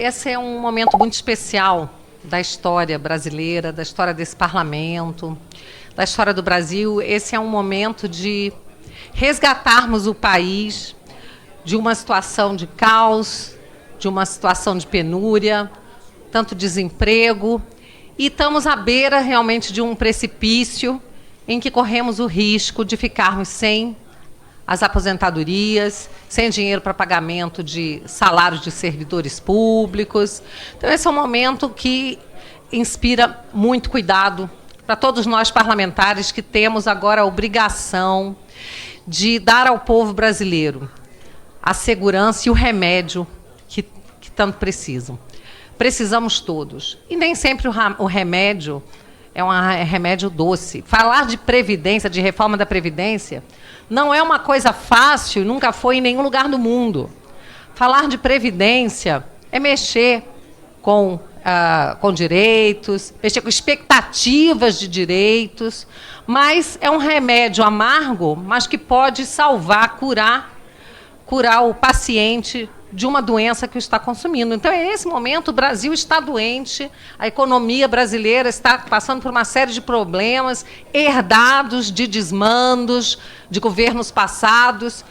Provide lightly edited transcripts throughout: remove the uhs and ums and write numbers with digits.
esse é um momento muito especial da história brasileira, da história desse parlamento, da história do Brasil. Esse é um momento de resgatarmos o país de uma situação de caos, de uma situação de penúria, tanto desemprego, e estamos à beira realmente de um precipício em que corremos o risco de ficarmos sem as aposentadorias, sem dinheiro para pagamento de salários de servidores públicos. Então, esse é um momento que inspira muito cuidado para todos nós parlamentares que temos agora a obrigação de dar ao povo brasileiro a segurança e o remédio que tanto precisam. Precisamos todos. E nem sempre o remédio é um remédio doce. Falar de previdência, de reforma da Previdência, não é uma coisa fácil, nunca foi em nenhum lugar do mundo. Falar de previdência é mexer com direitos, mexer com expectativas de direitos, mas é um remédio amargo, mas que pode salvar, curar o paciente de uma doença que o está consumindo. Então, nesse momento, o Brasil está doente, a economia brasileira está passando por uma série de problemas herdados de desmandos de governos passados,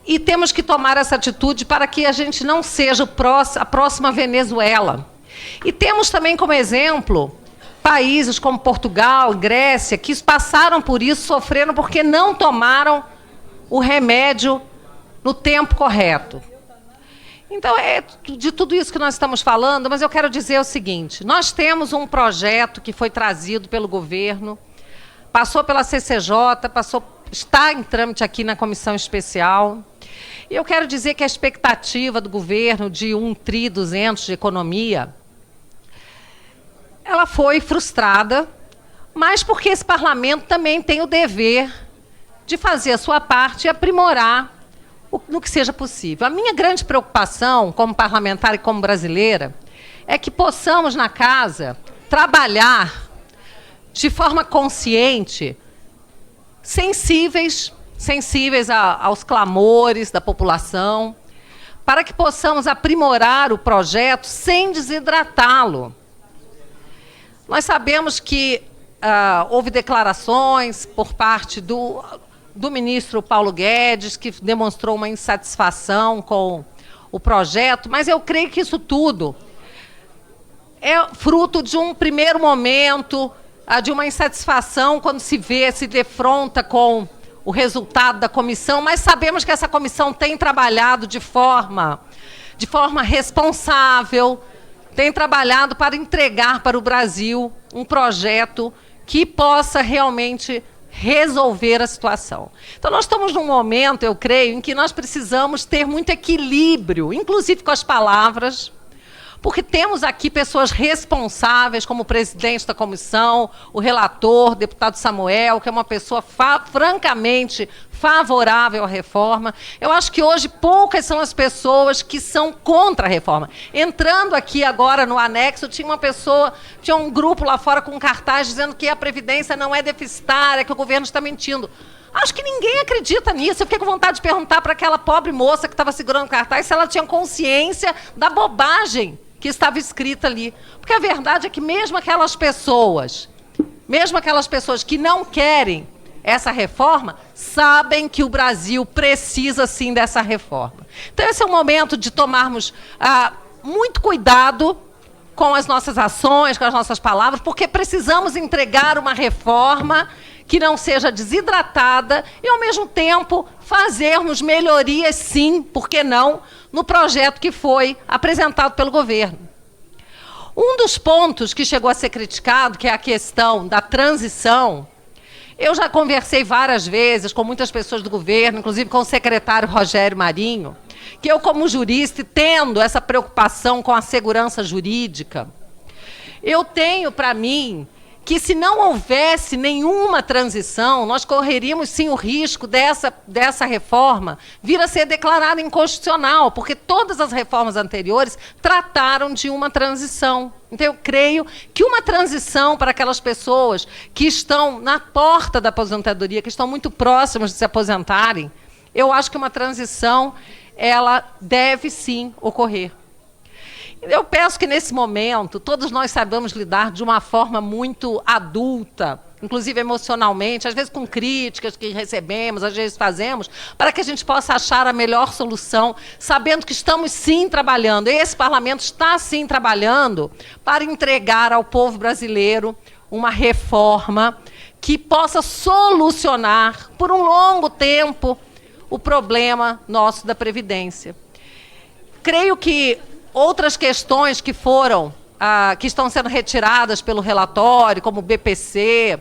e temos que tomar essa atitude para que a gente não seja a próxima Venezuela. E temos também como exemplo países como Portugal, Grécia, que passaram por isso, sofreram porque não tomaram o remédio no tempo correto. Então, é de tudo isso que nós estamos falando, mas eu quero dizer o seguinte: nós temos um projeto que foi trazido pelo governo, passou pela CCJ, está em trâmite aqui na Comissão Especial. E eu quero dizer que a expectativa do governo de 1,2 tri de economia, ela foi frustrada, mas porque esse parlamento também tem o dever de fazer a sua parte e aprimorar no que seja possível. A minha grande preocupação, como parlamentar e como brasileira, é que possamos, na casa, trabalhar de forma consciente, sensíveis aos clamores da população, para que possamos aprimorar o projeto sem desidratá-lo. Nós sabemos que houve declarações por parte do ministro Paulo Guedes, que demonstrou uma insatisfação com o projeto, mas eu creio que isso tudo é fruto de um primeiro momento, de uma insatisfação quando se defronta com o resultado da comissão, mas sabemos que essa comissão tem trabalhado de forma responsável, tem trabalhado para entregar para o Brasil um projeto que possa realmente resolver a situação. Então, nós estamos num momento, eu creio, em que nós precisamos ter muito equilíbrio, inclusive com as palavras, porque temos aqui pessoas responsáveis, como o presidente da comissão, o relator, o deputado Samuel, que é uma pessoa francamente favorável à reforma. Eu acho que hoje poucas são as pessoas que são contra a reforma. Entrando aqui agora no anexo, tinha um grupo lá fora com um cartaz dizendo que a Previdência não é deficitária, que o governo está mentindo. Acho que ninguém acredita nisso. Eu fiquei com vontade de perguntar para aquela pobre moça que estava segurando o cartaz se ela tinha consciência da bobagem que estava escrita ali. Porque a verdade é que mesmo aquelas pessoas que não querem essa reforma, sabem que o Brasil precisa, sim, dessa reforma. Então, esse é o momento de tomarmos muito cuidado com as nossas ações, com as nossas palavras, porque precisamos entregar uma reforma que não seja desidratada e, ao mesmo tempo, fazermos melhorias, sim, por que não, no projeto que foi apresentado pelo governo. Um dos pontos que chegou a ser criticado, que é a questão da transição, eu já conversei várias vezes com muitas pessoas do governo, inclusive com o secretário Rogério Marinho, que eu, como jurista, tendo essa preocupação com a segurança jurídica, eu tenho para mim que, se não houvesse nenhuma transição, nós correríamos, sim, o risco dessa reforma vir a ser declarada inconstitucional, porque todas as reformas anteriores trataram de uma transição. Então, eu creio que uma transição para aquelas pessoas que estão na porta da aposentadoria, que estão muito próximas de se aposentarem, eu acho que uma transição, ela deve, sim, ocorrer. Eu peço que, nesse momento, todos nós saibamos lidar de uma forma muito adulta, inclusive emocionalmente, às vezes com críticas que recebemos, às vezes fazemos, para que a gente possa achar a melhor solução, sabendo que estamos, sim, trabalhando. Esse parlamento está, sim, trabalhando para entregar ao povo brasileiro uma reforma que possa solucionar, por um longo tempo, o problema nosso da Previdência. Creio que outras questões que que estão sendo retiradas pelo relatório, como o BPC,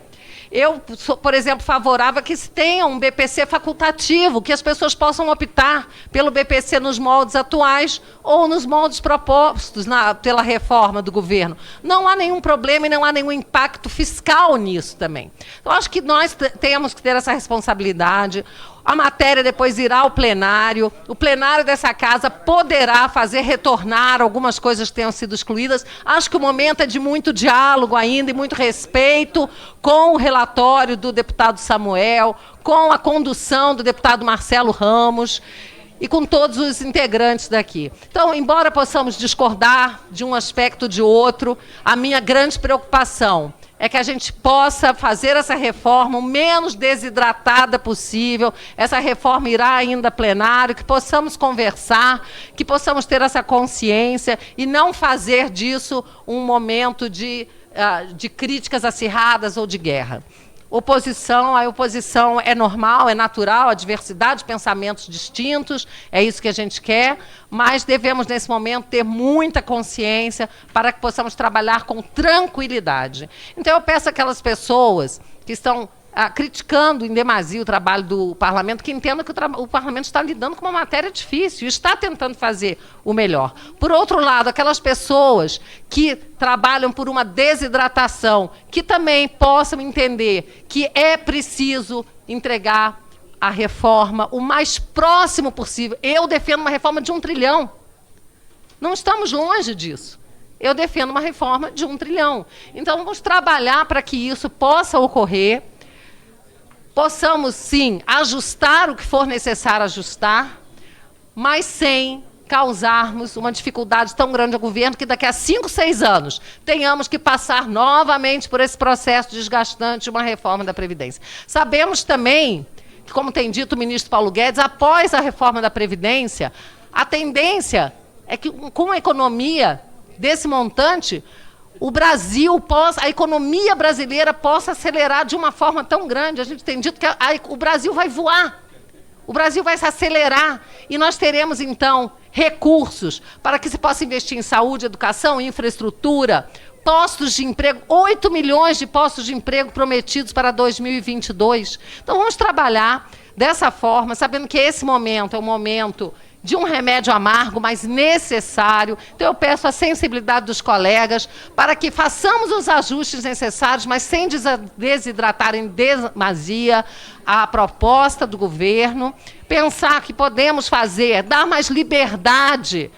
eu sou, por exemplo, favorável a que se tenha um BPC facultativo, que as pessoas possam optar pelo BPC nos moldes atuais ou nos moldes propostos pela reforma do governo. Não há nenhum problema e não há nenhum impacto fiscal nisso também. Então, acho que nós temos que ter essa responsabilidade. A matéria depois irá ao plenário. O plenário dessa casa poderá fazer retornar algumas coisas que tenham sido excluídas. Acho que o momento é de muito diálogo ainda e muito respeito com o relatório do deputado Samuel, com a condução do deputado Marcelo Ramos e com todos os integrantes daqui. Então, embora possamos discordar de um aspecto ou de outro, a minha grande preocupação é que a gente possa fazer essa reforma o menos desidratada possível. Essa reforma irá ainda a plenário, que possamos conversar, que possamos ter essa consciência e não fazer disso um momento de críticas acirradas ou de guerra. A oposição é normal, é natural, a diversidade de pensamentos distintos, é isso que a gente quer, mas devemos, nesse momento, ter muita consciência para que possamos trabalhar com tranquilidade. Então, eu peço àquelas pessoas que estão criticando em demasia o trabalho do parlamento, que entendam que o parlamento está lidando com uma matéria difícil e está tentando fazer o melhor. Por outro lado, aquelas pessoas que trabalham por uma desidratação, que também possam entender que é preciso entregar a reforma o mais próximo possível. Eu defendo uma reforma de 1 trilhão. Não estamos longe disso. Eu defendo uma reforma de 1 trilhão. Então, vamos trabalhar para que isso possa ocorrer. Possamos, sim, ajustar o que for necessário ajustar, mas sem causarmos uma dificuldade tão grande ao governo que daqui a 5, 6 anos tenhamos que passar novamente por esse processo desgastante de uma reforma da Previdência. Sabemos também que, como tem dito o ministro Paulo Guedes, após a reforma da Previdência, a tendência é que, com a economia desse montante, a economia brasileira possa acelerar de uma forma tão grande. A gente tem dito que o Brasil vai voar, o Brasil vai se acelerar e nós teremos, então, recursos para que se possa investir em saúde, educação, infraestrutura, postos de emprego, 8 milhões de postos de emprego prometidos para 2022. Então, vamos trabalhar dessa forma, sabendo que esse momento é um momento de um remédio amargo, mas necessário. Então, eu peço a sensibilidade dos colegas para que façamos os ajustes necessários, mas sem desidratar em demasia a proposta do governo, pensar que podemos dar mais liberdade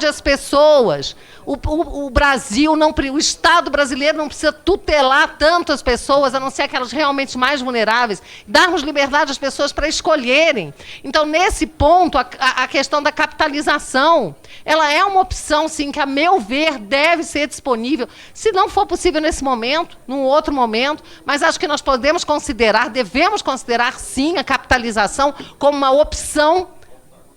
às pessoas. O Brasil, o Estado brasileiro não precisa tutelar tanto as pessoas, a não ser aquelas realmente mais vulneráveis. Darmos liberdade às pessoas para escolherem. Então, nesse ponto, a questão da capitalização, ela é uma opção, sim, que, a meu ver, deve ser disponível. Se não for possível nesse momento, num outro momento, mas acho que nós devemos considerar, sim, a capitalização como uma opção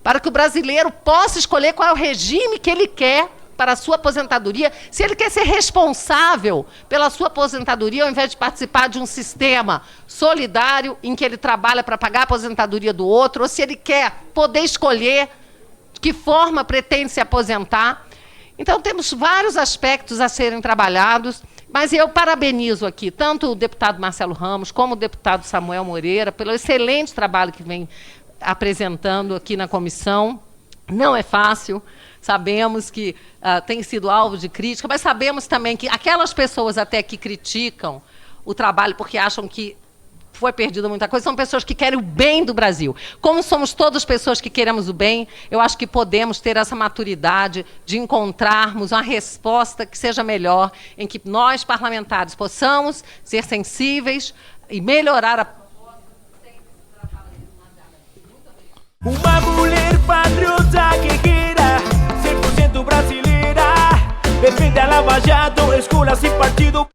para que o brasileiro possa escolher qual é o regime que ele quer para a sua aposentadoria, se ele quer ser responsável pela sua aposentadoria, ao invés de participar de um sistema solidário em que ele trabalha para pagar a aposentadoria do outro, ou se ele quer poder escolher de que forma pretende se aposentar. Então, temos vários aspectos a serem trabalhados, mas eu parabenizo aqui tanto o deputado Marcelo Ramos como o deputado Samuel Moreira pelo excelente trabalho que vem apresentando aqui na comissão. Não é fácil, sabemos que tem sido alvo de crítica, mas sabemos também que aquelas pessoas até que criticam o trabalho porque acham que foi perdida muita coisa, são pessoas que querem o bem do Brasil. Como somos todas pessoas que queremos o bem, eu acho que podemos ter essa maturidade de encontrarmos uma resposta que seja melhor, em que nós, parlamentares, possamos ser sensíveis e melhorar a... Uma mulher patriota que queira 100% brasileira. vida, Lava Jato, escolas e partido.